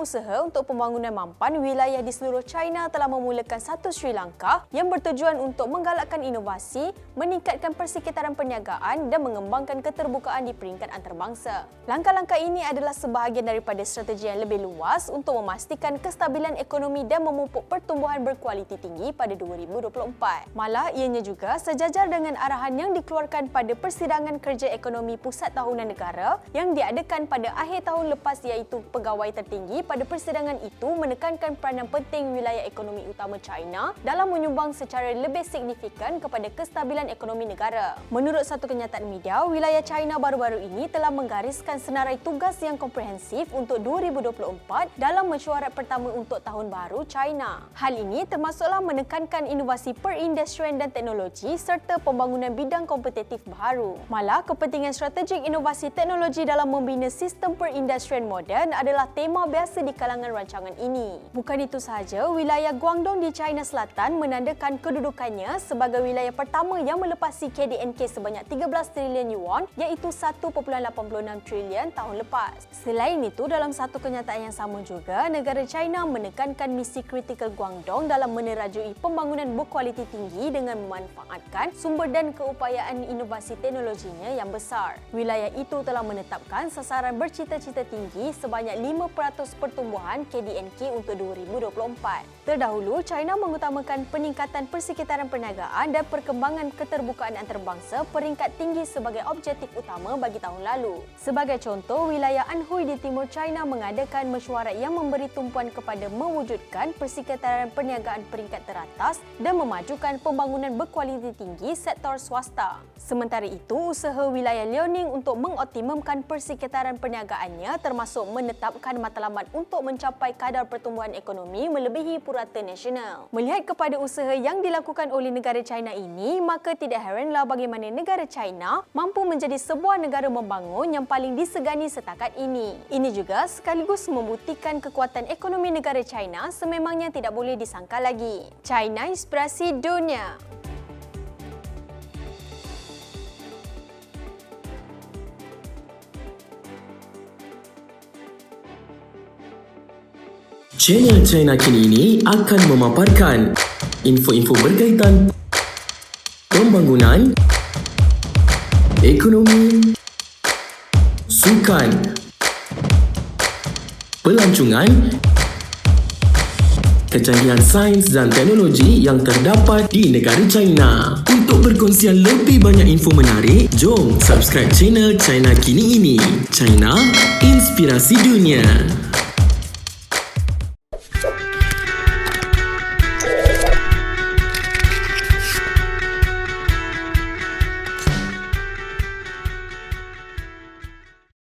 Usaha untuk Pembangunan Mampan Wilayah di seluruh China telah memulakan satu Sri Lanka yang bertujuan untuk menggalakkan inovasi, meningkatkan persekitaran perniagaan dan mengembangkan keterbukaan di peringkat antarabangsa. Langkah-langkah ini adalah sebahagian daripada strategi yang lebih luas untuk memastikan kestabilan ekonomi dan memupuk pertumbuhan berkualiti tinggi pada 2024. Malah ianya juga sejajar dengan arahan yang dikeluarkan pada Persidangan Kerja Ekonomi Pusat Tahunan Negara yang diadakan pada akhir tahun lepas, iaitu pegawai tertinggi pada persidangan itu menekankan peranan penting wilayah ekonomi utama China dalam menyumbang secara lebih signifikan kepada kestabilan ekonomi negara. Menurut satu kenyataan media, wilayah China baru-baru ini telah menggariskan senarai tugas yang komprehensif untuk 2024 dalam mesyuarat pertama untuk Tahun Baru China. Hal ini termasuklah menekankan inovasi perindustrian dan teknologi serta pembangunan bidang kompetitif baharu. Malah, kepentingan strategik inovasi teknologi dalam membina sistem perindustrian moden adalah tema biasa di kalangan rancangan ini. Bukan itu sahaja, wilayah Guangdong di China Selatan menandakan kedudukannya sebagai wilayah pertama yang melepasi KDNK sebanyak 13 trilion yuan, iaitu 1.86 trilion tahun lepas. Selain itu, dalam satu kenyataan yang sama juga, negara China menekankan misi kritikal Guangdong dalam menerajui pembangunan berkualiti tinggi dengan memanfaatkan sumber dan keupayaan inovasi teknologinya yang besar. Wilayah itu telah menetapkan sasaran bercita-cita tinggi sebanyak 5% pertumbuhan KDNK untuk 2024. Terdahulu, China mengutamakan peningkatan persekitaran perniagaan dan perkembangan keterbukaan antarabangsa peringkat tinggi sebagai objektif utama bagi tahun lalu. Sebagai contoh, wilayah Anhui di timur China mengadakan mesyuarat yang memberi tumpuan kepada mewujudkan persekitaran perniagaan peringkat teratas dan memajukan pembangunan berkualiti tinggi sektor swasta. Sementara itu, usaha wilayah Liaoning untuk mengoptimumkan persekitaran perniagaannya termasuk menetapkan matlamat untuk mencapai kadar pertumbuhan ekonomi melebihi purata nasional. Melihat kepada usaha yang dilakukan oleh negara China ini, maka tidak heranlah bagaimana negara China mampu menjadi sebuah negara membangun yang paling disegani setakat ini. Ini juga sekaligus membuktikan kekuatan ekonomi negara China sememangnya tidak boleh disangkal lagi. China Inspirasi Dunia. Channel China Kini ini akan memaparkan info-info berkaitan pembangunan, ekonomi, sukan, pelancongan, kecanggihan sains dan teknologi yang terdapat di negara China. Untuk perkongsian lebih banyak info menarik, jom subscribe channel China Kini ini. China Inspirasi Dunia.